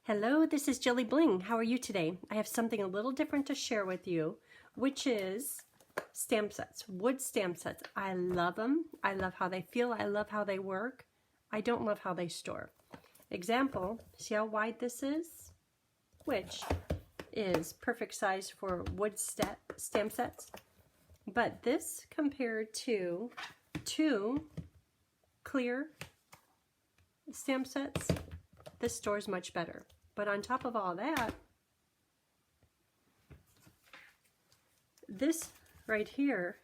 Hello, this is JilliBling. How are you today? I have something a little different to share with you, which is stamp sets, wood stamp sets. I love them. I love how they feel. I love how they work. I don't love how they store. Example, see how wide this is? Which is perfect size for wood stamp sets. But this compared to two clear stamp sets, this stores much better. But on top of all that, this right here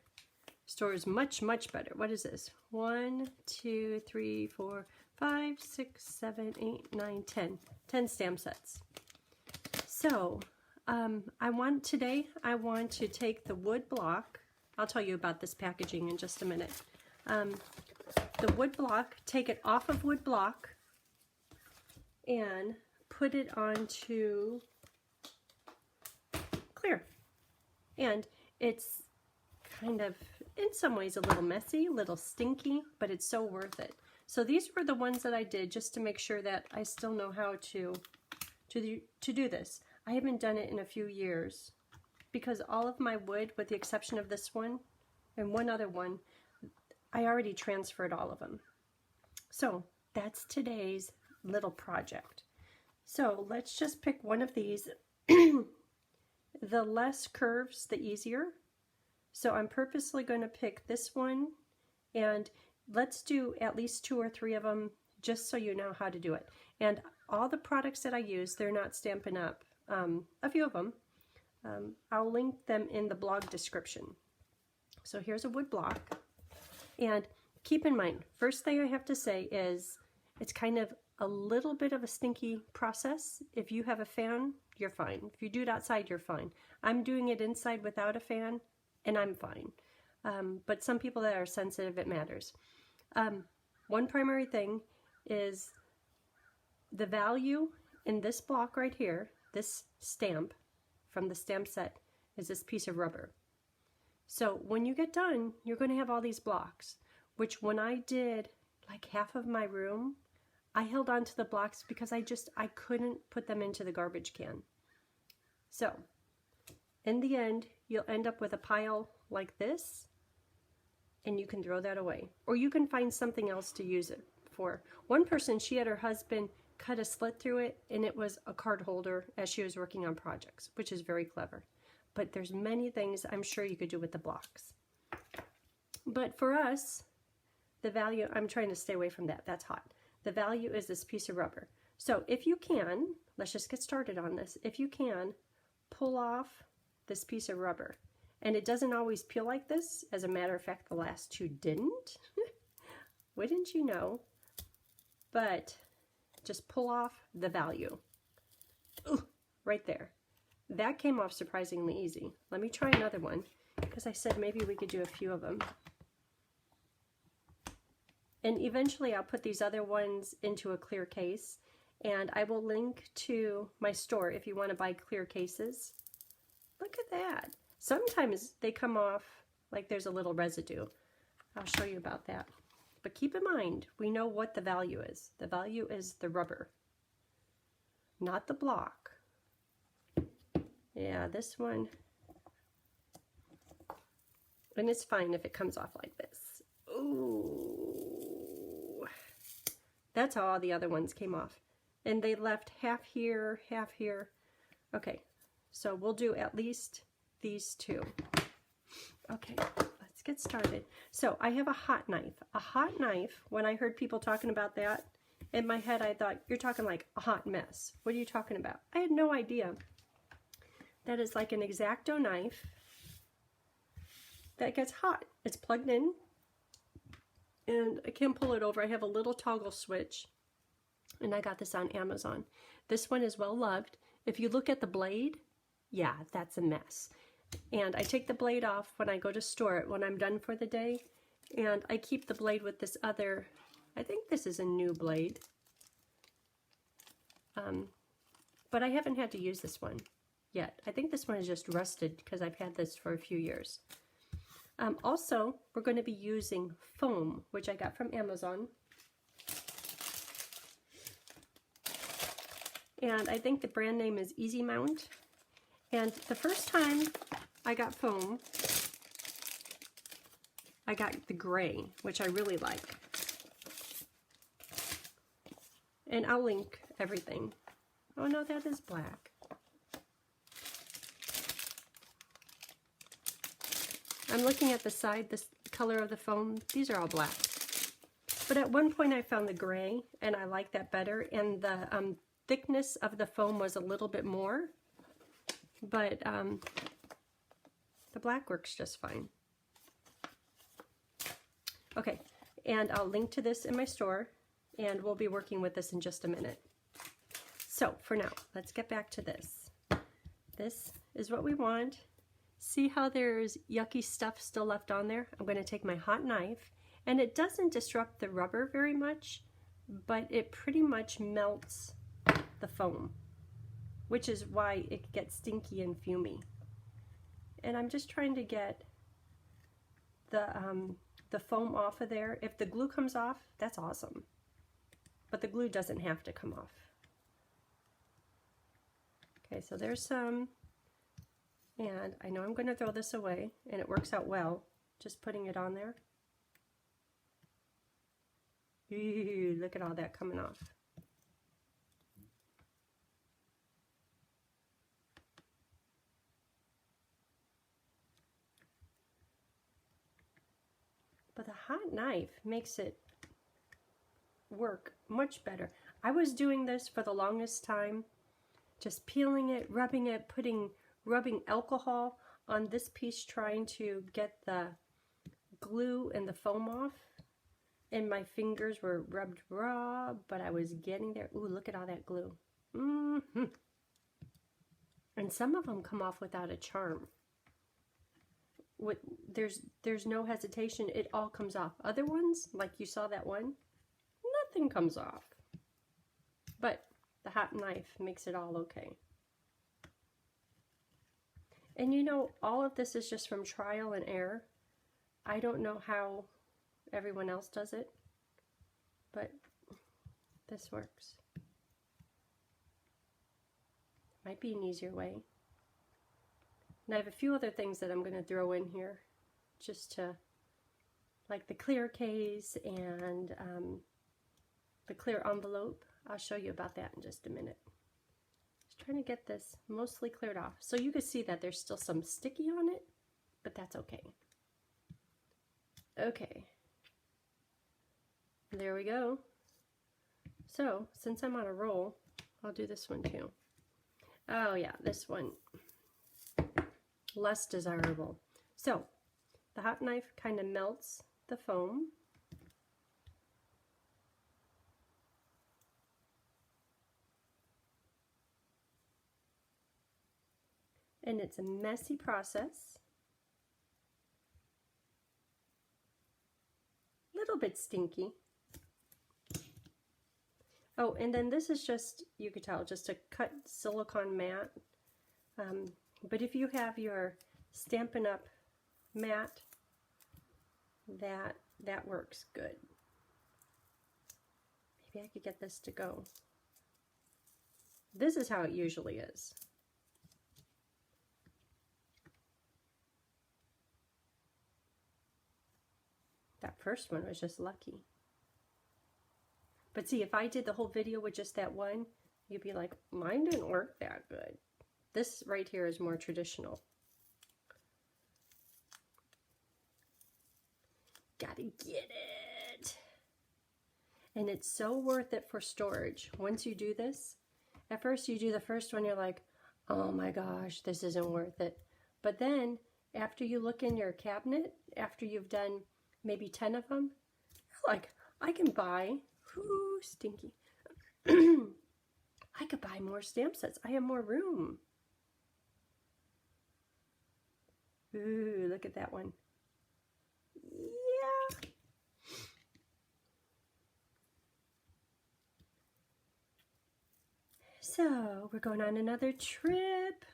stores much, much better. What is this? 1, 2, 3, 4, 5, 6, 7, 8, 9, 10. 10 stamp sets. So I want to take the wood block. I'll tell you about this packaging in just a minute. The wood block, take it off of wood block and put it onto clear. And it's kind of, in some ways, a little messy, a little stinky, but it's so worth it. So these were the ones that I did just to make sure that I still know how to do this. I haven't done it in a few years because all of my wood, with the exception of this one and one other one, I already transferred all of them. So that's today's little project. So let's just pick one of these. The less curves, the easier. So I'm purposely going to pick this one, and let's do at least 2 or 3 of them just so you know how to do it. And all the products that I use, they're not Stampin' Up. A few of them. I'll link them in the blog description. So here's a wood block. And keep in mind, first thing I have to say is it's kind of a little bit of a stinky process. If you have a fan, you're fine. If you do it outside, you're fine. I'm doing it inside without a fan, and I'm fine. But some people that are sensitive, it matters. One primary thing is the value in this block right here, this stamp from the stamp set, is this piece of rubber. So when you get done, you're going to have all these blocks, which when I did like half of my room, I held on to the blocks because I couldn't put them into the garbage can. So in the end, you'll end up with a pile like this, and you can throw that away. Or you can find something else to use it for. One person, she had her husband cut a slit through it, and it was a card holder as she was working on projects, which is very clever. But there's many things I'm sure you could do with the blocks. But for us, the value, I'm trying to stay away from that. That's hot. The value is this piece of rubber. So if you can, let's just get started on this. If you can, pull off this piece of rubber. And it doesn't always peel like this. As a matter of fact, the last 2 didn't. Wouldn't you know? But just pull off the value. Ooh, right there. That came off surprisingly easy. Let me try another one, because I said maybe we could do a few of them. And eventually I'll put these other ones into a clear case, and I will link to my store if you want to buy clear cases. Look at that. Sometimes they come off like there's a little residue. I'll show you about that. But keep in mind, we know what the value is. The value is the rubber, not the block. Yeah, this one. And it's fine if it comes off like this. Ooh. That's how all the other ones came off. And they left half here, half here. Okay, so we'll do at least these 2. Okay, let's get started. So I have a hot knife. A hot knife, when I heard people talking about that, in my head I thought, you're talking like a hot mess. What are you talking about? I had no idea. That is like an X-Acto knife that gets hot. It's plugged in, and I can't pull it over. I have a little toggle switch, and I got this on Amazon. This one is well loved. If you look at the blade, yeah, that's a mess. And I take the blade off when I go to store it when I'm done for the day, and I keep the blade with this other, I think this is a new blade, but I haven't had to use this one yet. I think this one is just rusted because I've had this for a few years. Also, we're going to be using foam, which I got from Amazon. and I think the brand name is Easy Mount. And the first time I got foam, I got the gray, which I really like. And I'll link everything. Oh no, that is black. I'm looking at the side, the color of the foam. These are all black. But at one point I found the gray, and I like that better. And the thickness of the foam was a little bit more. But the black works just fine. Okay, and I'll link to this in my store, and we'll be working with this in just a minute. So for now, let's get back to this. This is what we want. See how there's yucky stuff still left on there? I'm going to take my hot knife, and it doesn't disrupt the rubber very much, but it pretty much melts the foam, which is why it gets stinky and fumy. And I'm just trying to get the foam off of there. If the glue comes off, that's awesome. But the glue doesn't have to come off. Okay, so there's some. And I know I'm going to throw this away, and it works out well, just putting it on there. Ooh, look at all that coming off. But the hot knife makes it work much better. I was doing this for the longest time, just peeling it, rubbing it, rubbing alcohol on this piece, trying to get the glue and the foam off. And my fingers were rubbed raw, but I was getting there. Ooh, look at all that glue. Mm-hmm. And some of them come off without a charm. There's no hesitation. It all comes off. Other ones, like you saw that one, nothing comes off. But the hot knife makes it all okay. And you know, all of this is just from trial and error. I don't know how everyone else does it, but this works. Might be an easier way. And I have a few other things that I'm going to throw in here, just to, like the clear case and the clear envelope. I'll show you about that in just a minute. Just trying to get this mostly cleared off. So you can see that there's still some sticky on it, but that's okay. Okay. There we go. So, since I'm on a roll, I'll do this one too. Oh yeah, this one. Less desirable. So, the hot knife kind of melts the foam. And it's a messy process. A little bit stinky. Oh, and then this is just, you could tell, just a cut silicone mat. But if you have your Stampin' Up mat, that works good. Maybe I could get this to go. This is how it usually is. That first one was just lucky. But see, if I did the whole video with just that one, you'd be like, mine didn't work that good. This right here is more traditional. Gotta get it. And it's so worth it for storage. Once you do this, at first you do the first one, you're like, oh my gosh, this isn't worth it. But then after you look in your cabinet, after you've done maybe 10 of them, you're like, I can buy, ooh, stinky. I could buy more stamp sets. I have more room. Ooh, look at that one. Yeah. So, we're going on another trip.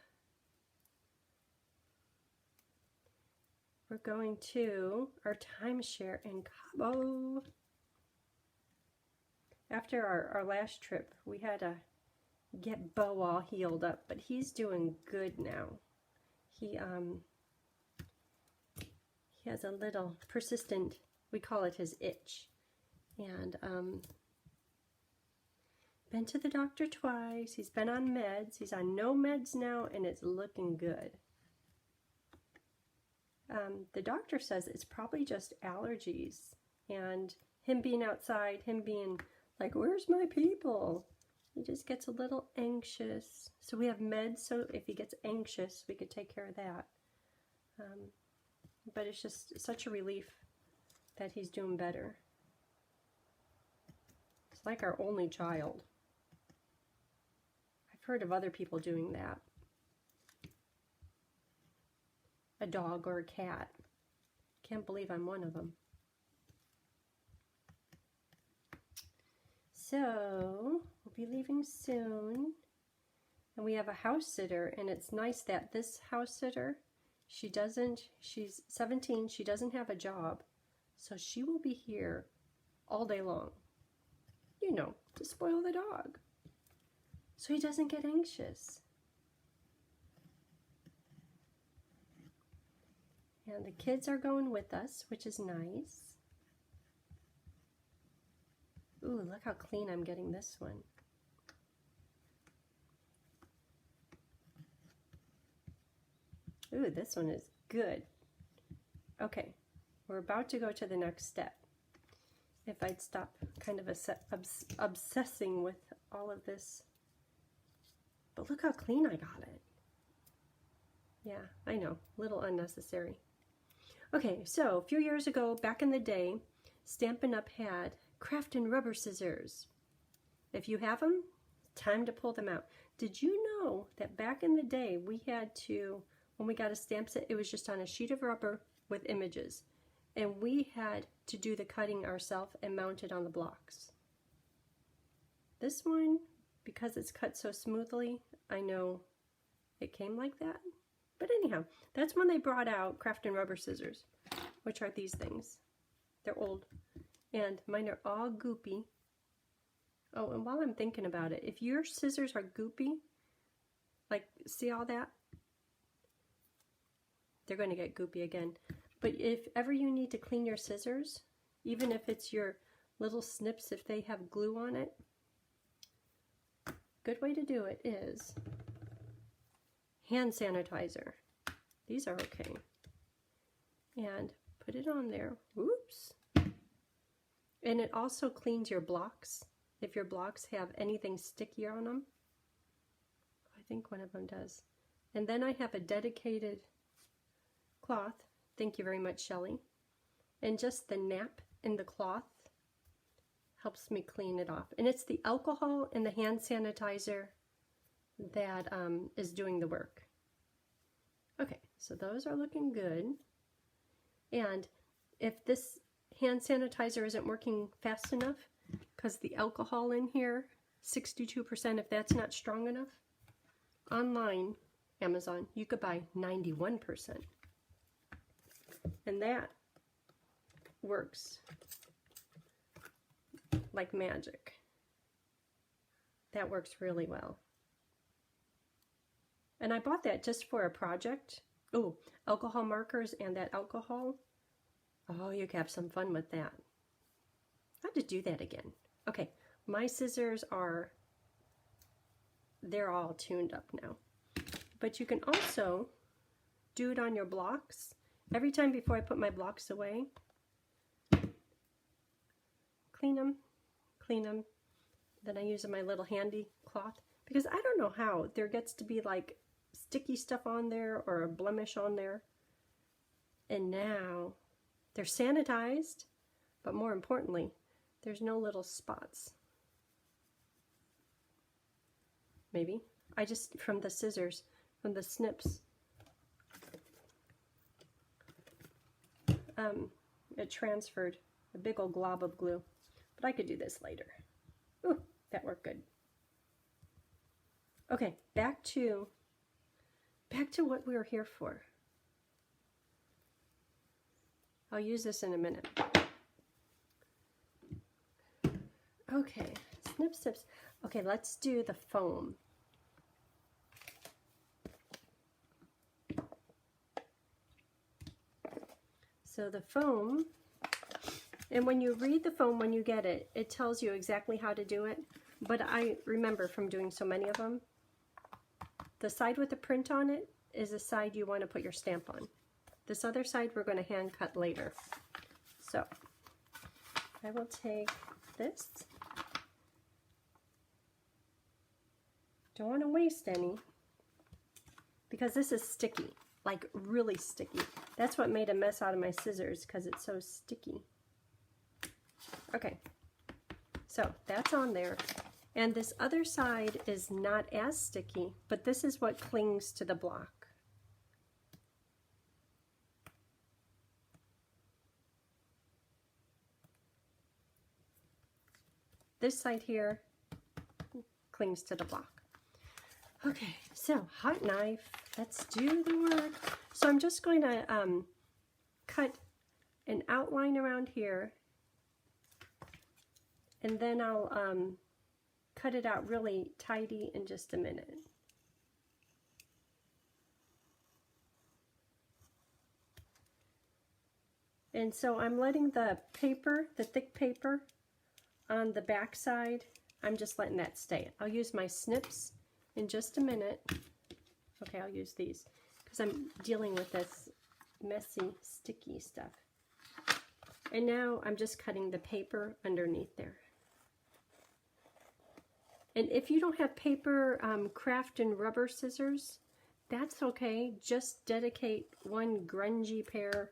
We're going to our timeshare in Cabo. After our last trip, we had a get Bo all healed up, but he's doing good now. He has a little persistent, we call it his itch, and been to the doctor twice. He's been on meds. He's on no meds now, and it's looking good. The doctor says it's probably just allergies and him being outside, him being like, where's my people? He just gets a little anxious. So we have meds, so if he gets anxious, we could take care of that. But it's just such a relief that he's doing better. It's like our only child. I've heard of other people doing that. A dog or a cat. Can't believe I'm one of them. So, we'll be leaving soon. And we have a house sitter, and it's nice that this house sitter, she's 17, she doesn't have a job. So she will be here all day long. You know, to spoil the dog. So he doesn't get anxious. And the kids are going with us, which is nice. Ooh, look how clean I'm getting this one. Ooh, this one is good. Okay, we're about to go to the next step. If I'd stop kind of obsessing with all of this. But look how clean I got it. Yeah, I know, a little unnecessary. Okay, so a few years ago, back in the day, Stampin' Up! Had craft and rubber scissors. If you have them, time to pull them out. Did you know that back in the day, we had to, when we got a stamp set, it was just on a sheet of rubber with images. And we had to do the cutting ourselves and mount it on the blocks. This one, because it's cut so smoothly, I know it came like that. But anyhow, that's when they brought out craft and rubber scissors, which are these things. They're old, and mine are all goopy. Oh, and while I'm thinking about it, if your scissors are goopy, like, see all that? They're going to get goopy again. But if ever you need to clean your scissors, even if it's your little snips, if they have glue on it, good way to do it is hand sanitizer. These are okay. And put it on there. Oops. And it also cleans your blocks. If your blocks have anything sticky on them. I think one of them does. And then I have a dedicated cloth. Thank you very much, Shelly. And just the nap in the cloth helps me clean it off. And it's the alcohol and the hand sanitizer that is doing the work. Okay, so those are looking good. And if this hand sanitizer isn't working fast enough, because the alcohol in here, 62%, if that's not strong enough, online, Amazon, you could buy 91%. And that works like magic. That works really well. And I bought that just for a project. Oh, alcohol markers and that alcohol. Oh, you can have some fun with that. I have to do that again. Okay, my scissors they're all tuned up now. But you can also do it on your blocks. Every time before I put my blocks away, clean them. Then I use my little handy cloth. Because I don't know how there gets to be like sticky stuff on there or a blemish on there. And now they're sanitized, but more importantly, there's no little spots. Maybe. I just, from the scissors, from the snips, it transferred a big old glob of glue. But I could do this later. Ooh, that worked good. Okay, back to what we were here for. I'll use this in a minute. Okay, snip snips. Okay, let's do the foam. So the foam, and when you read the foam when you get it, it tells you exactly how to do it. But I remember from doing so many of them, the side with the print on it is the side you want to put your stamp on. This other side we're going to hand cut later. So I will take this. Don't want to waste any because this is sticky, like really sticky. That's what made a mess out of my scissors, because it's so sticky. Okay, so that's on there. And this other side is not as sticky, but this is what clings to the block. This side here clings to the block. Okay, so hot knife, let's do the work. So I'm just going to cut an outline around here, and then I'll cut it out really tidy in just a minute. And so I'm letting the paper, the thick paper on the back side, I'm just letting that stay. I'll use my snips in just a minute. Okay, I'll use these because I'm dealing with this messy, sticky stuff. And now I'm just cutting the paper underneath there. And if you don't have paper craft and rubber scissors, that's okay. Just dedicate one grungy pair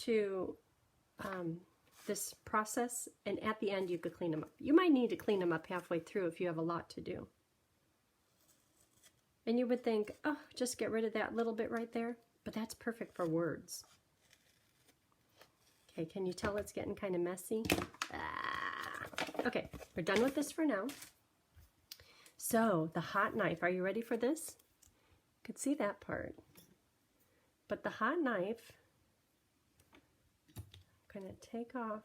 to this process, and at the end you could clean them up. You might need to clean them up halfway through if you have a lot to do. And you would think, oh, just get rid of that little bit right there, but that's perfect for words. Okay, can you tell it's getting kind of messy? Okay, we're done with this for now. So, the hot knife, are you ready for this? You could see that part. But the hot knife, I'm going to take off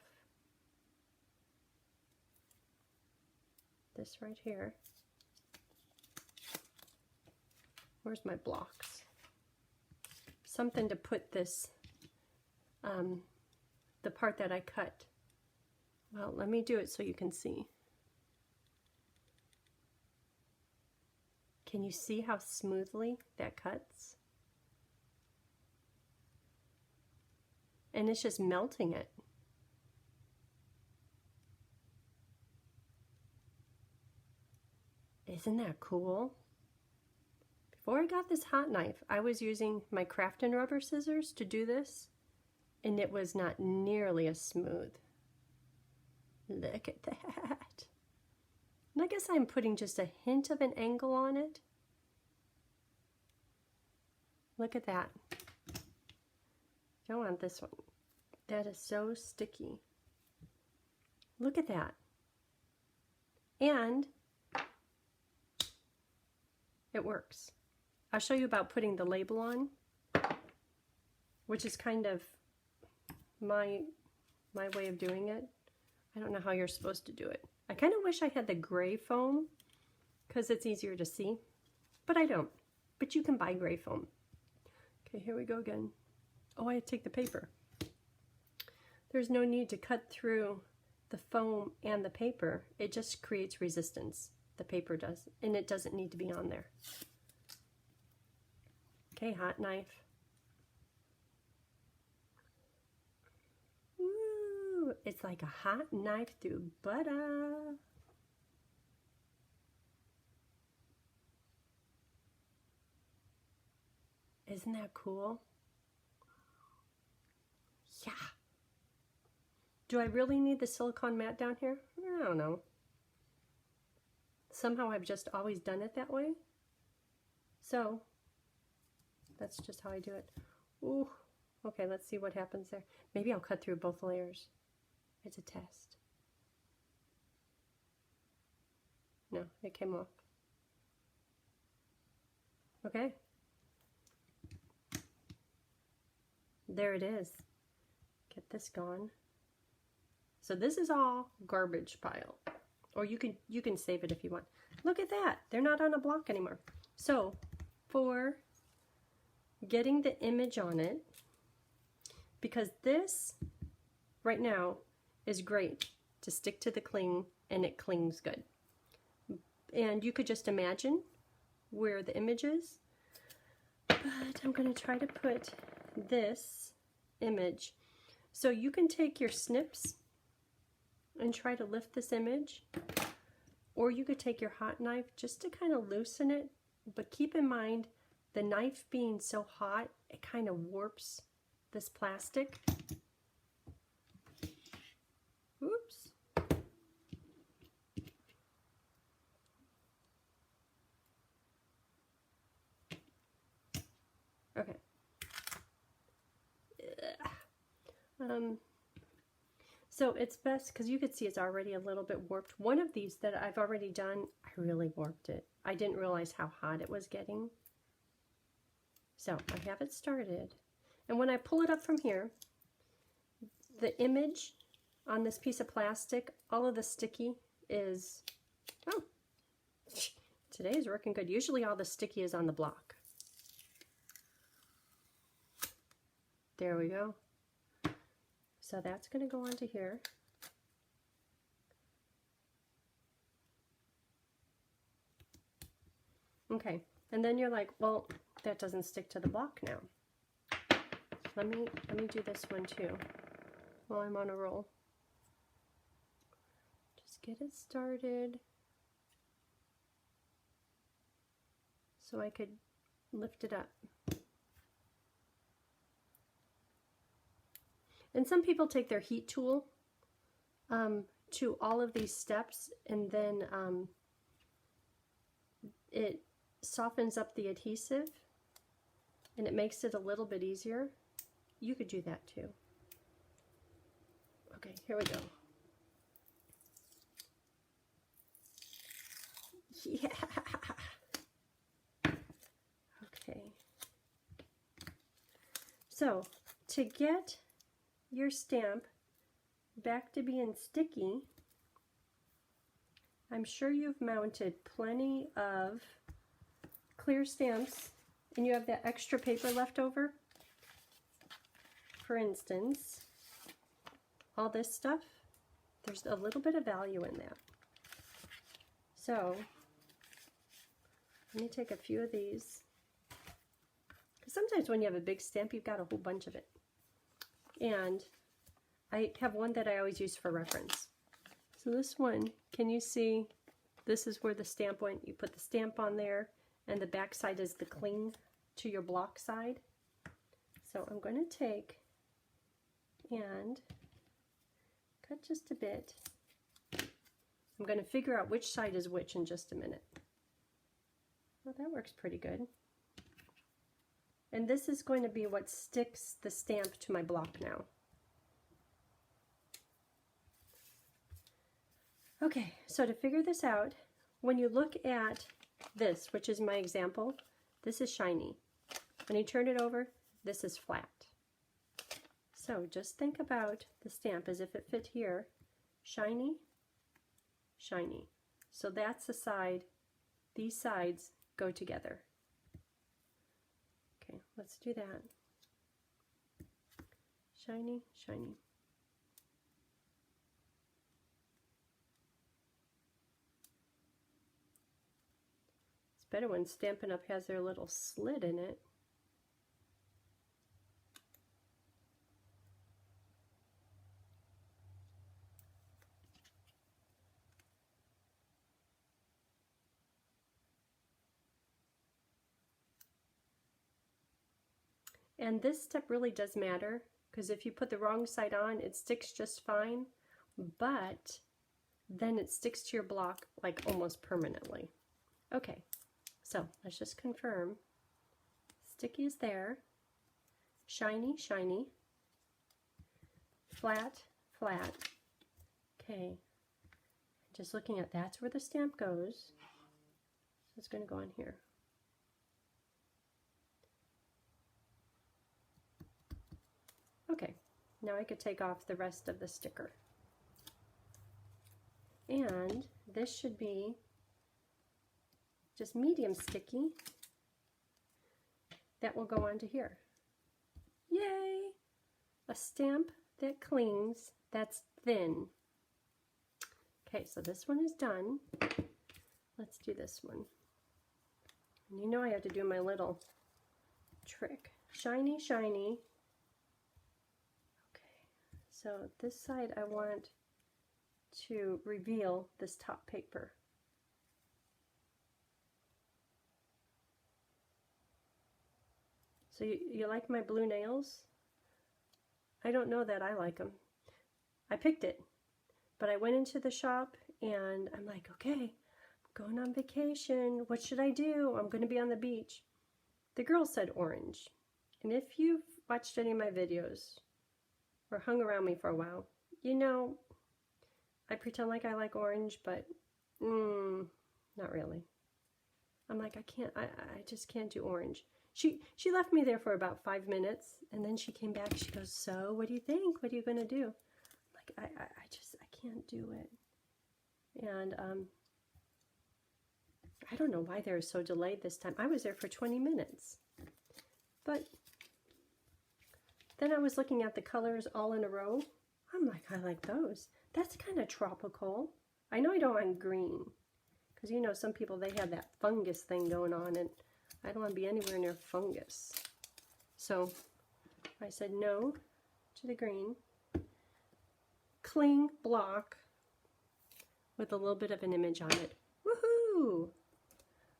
this right here. Where's my blocks? Something to put this, the part that I cut. Well, let me do it so you can see. Can you see how smoothly that cuts? And it's just melting it. Isn't that cool? Before I got this hot knife, I was using my craft and rubber scissors to do this, and it was not nearly as smooth. Look at that. And I guess I'm putting just a hint of an angle on it. Look at that. Don't want this one. That is so sticky. Look at that. And it works. I'll show you about putting the label on, which is kind of my way of doing it. I don't know how you're supposed to do it. I kind of wish I had the gray foam because it's easier to see, but I don't. But you can buy gray foam. Okay, here we go again. Oh, I had to take the paper. There's no need to cut through the foam and the paper. It just creates resistance. The paper does, and it doesn't need to be on there. Okay, hot knife. Ooh, it's like a hot knife through butter. Isn't that cool? Yeah. Do I really need the silicone mat down here? I don't know. Somehow I've just always done it that way. So that's just how I do it. Ooh, okay, let's see what happens there. Maybe I'll cut through both layers. It's a test. No, it came off. Okay. There it is. Get this gone. So this is all garbage pile. or you can save it if you want. Look at that, they're not on a block anymore. So for getting the image on it, because this right now is great to stick to the cling and it clings good. And you could just imagine where the image is, but I'm going to try to put this image. So you can take your snips and try to lift this image, or you could take your hot knife just to kind of loosen it, but keep in mind the knife being so hot, it kind of warps this plastic. Oops. Okay. So it's best, because you could see it's already a little bit warped. One of these that I've already done, I really warped it. I didn't realize how hot it was getting. So I have it started. And when I pull it up from here, the image on this piece of plastic, all of the sticky is, oh, today is working good. Usually all the sticky is on the block. There we go. So that's going to go onto here. Okay, and then you're like, well, that doesn't stick to the block now. Let me do this one too while I'm on a roll. Just get it started so I could lift it up. And some people take their heat tool to all of these steps, and then it softens up the adhesive and it makes it a little bit easier. You could do that too. Okay, here we go. Yeah. Okay. So to get your stamp back to being sticky, I'm sure you've mounted plenty of clear stamps and you have that extra paper left over. For instance, all this stuff, there's a little bit of value in that. So let me take a few of these. Because sometimes when you have a big stamp, you've got a whole bunch of it. And I have one that I always use for reference. So this one, can you see, this is where the stamp went. You put the stamp on there, and the back side is the cling to your block side. So I'm going to take and cut just a bit. I'm going to figure out which side is which in just a minute. Well, that works pretty good. And this is going to be what sticks the stamp to my block now. Okay, so to figure this out, when you look at this, which is my example, this is shiny. When you turn it over, this is flat. So just think about the stamp as if it fit here. Shiny, shiny. So that's the side, these sides go together. Okay, let's do that. Shiny, shiny. It's better when Stampin' Up! Has their little slit in it. And this step really does matter, because if you put the wrong side on, it sticks just fine, but then it sticks to your block like almost permanently. Okay, so let's just confirm. Sticky is there, shiny, shiny, flat, flat. Okay, just looking at that's where the stamp goes, so it's going to go on here. Okay, now I could take off the rest of the sticker. And this should be just medium sticky. That will go onto here. Yay! A stamp that clings, that's thin. Okay, so this one is done. Let's do this one. And you know I have to do my little trick. Shiny, shiny. Okay, so this side I want to reveal this top paper. So you like my blue nails? I don't know that I like them. I picked it, but I went into the shop and I'm like, okay, I'm going on vacation. What should I do? I'm going to be on the beach. The girl said orange. And if you've watched any of my videos or hung around me for a while, you know, I pretend like I like orange, but not really. I'm like, I just can't do orange. She left me there for about 5 minutes, and then she came back. She goes, so what do you think? What are you going to do? I'm like, I can't do it. And I don't know why they're so delayed this time. I was there for 20 minutes. But then I was looking at the colors all in a row. I'm like, I like those. That's kind of tropical. I know I don't want green, because you know some people, they have that fungus thing going on, and I don't want to be anywhere near fungus. So I said no to the green. Cling block with a little bit of an image on it. Woohoo!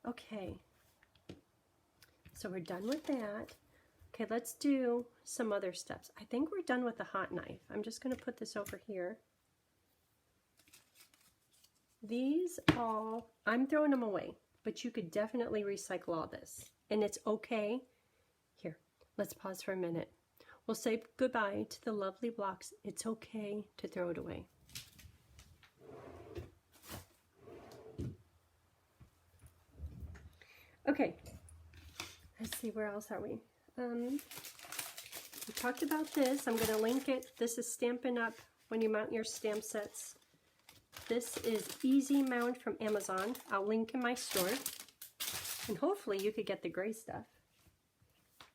Okay. So we're done with that. Okay, let's do some other steps. I think we're done with the hot knife. I'm just going to put this over here. These all, I'm throwing them away, but you could definitely recycle all this. And it's okay. Here, let's pause for a minute. We'll say goodbye to the lovely blocks. It's okay to throw it away. Okay, let's see, where else are we? We talked about this. I'm going to link it. This is Stampin' Up! When you mount your stamp sets. This is Easy Mount from Amazon. I'll link in my store. And hopefully you could get the gray stuff.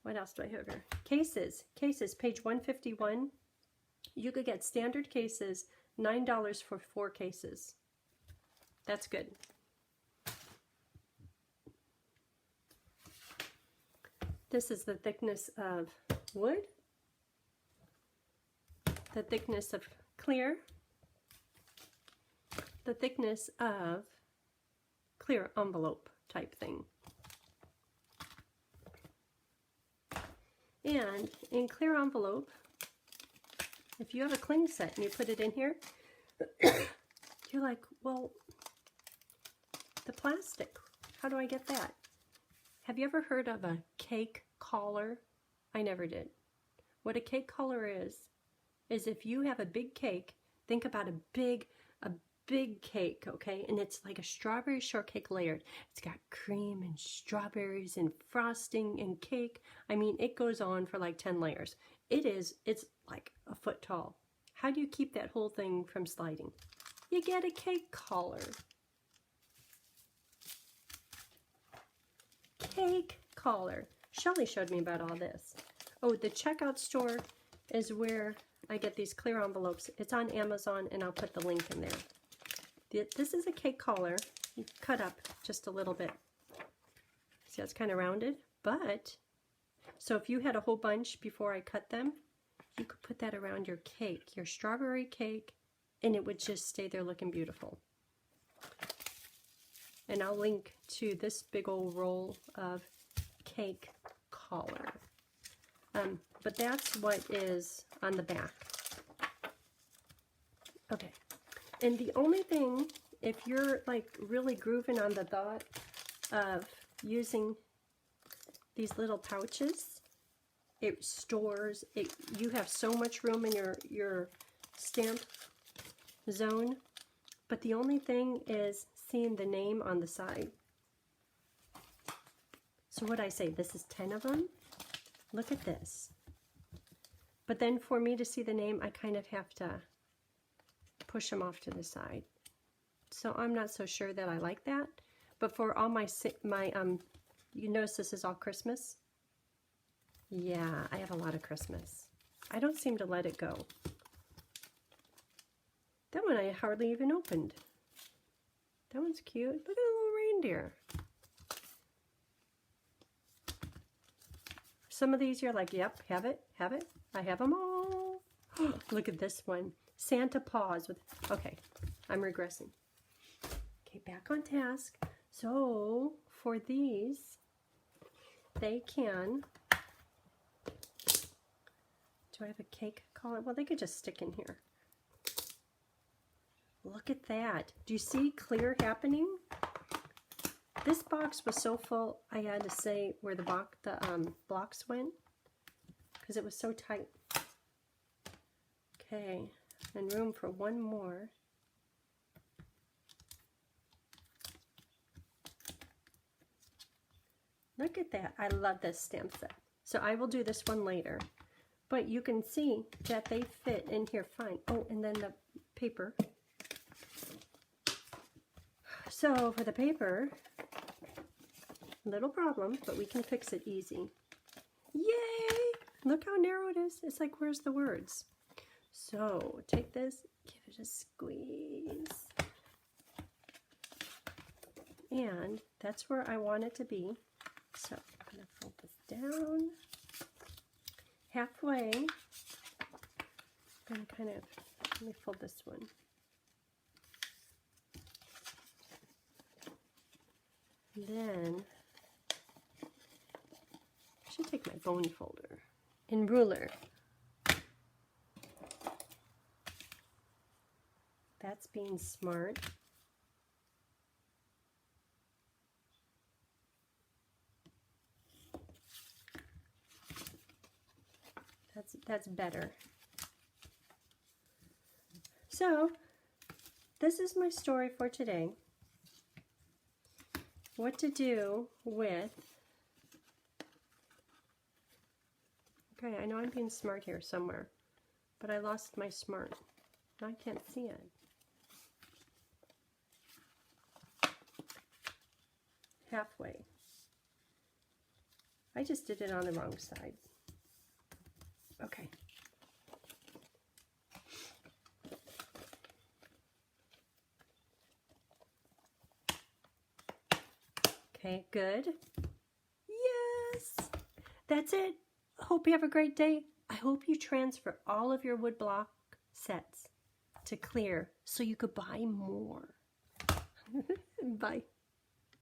What else do I have here? Cases. Cases, page 151. You could get standard cases, $9 for 4 cases. That's good. This is the thickness of wood, the thickness of clear, the thickness of clear envelope type thing. And in clear envelope, if you have a cling set and you put it in here, you're like, well, the plastic, how do I get that? Have you ever heard of a cake collar? I never did. What a cake collar is if you have a big cake, think about a big cake, okay? And it's like a strawberry shortcake layered. It's got cream and strawberries and frosting and cake. I mean, it goes on for like 10 layers. It's like a foot tall. How do you keep that whole thing from sliding? You get a cake collar. Cake collar. Shelly showed me about all this. Oh, the checkout store is where I get these clear envelopes. It's on Amazon, and I'll put the link in there. This is a cake collar. You cut up just a little bit. See how it's kind of rounded? But, so if you had a whole bunch before I cut them, you could put that around your cake, your strawberry cake, and it would just stay there looking beautiful. And I'll link to this big old roll of cake collar. But that's what is on the back. Okay. And the only thing, if you're like really grooving on the thought of using these little pouches, it stores, you have so much room in your stamp zone, but the only thing is seeing the name on the side. So what I say, this is 10 of them. Look at this. But then for me to see the name, I kind of have to push them off to the side. So I'm not so sure that I like that. But for all my you notice this is all Christmas? Yeah, I have a lot of Christmas. I don't seem to let it go. That one I hardly even opened. That one's cute. Look at the little reindeer. Some of these you're like, yep, have it, have it. I have them all. Look at this one. Santa Paws with, okay, I'm regressing. Okay, back on task. So for these, they can, do I have a cake collar? Well, they could just stick in here. Look at that. Do you see clear happening? This box was so full, I had to say where the blocks went because it was so tight. Okay, and room for one more. Look at that. I love this stamp set. So I will do this one later. But you can see that they fit in here fine. Oh, and then the paper. So for the paper, little problem, but we can fix it easy. Yay! Look how narrow it is. It's like, where's the words? So take this, give it a squeeze. And that's where I want it to be. So I'm going to fold this down. Halfway, I'm going to kind of, let me fold this one. Then I should take my bone folder and ruler. That's being smart. That's better. So this is my story for today. What to do with, okay, I know I'm being smart here somewhere, but I lost my smart. Now I can't see it. Halfway. I just did it on the wrong side. Okay. Okay, good. Yes! That's it. Hope you have a great day. I hope you transfer all of your wood block sets to clear so you could buy more. Bye.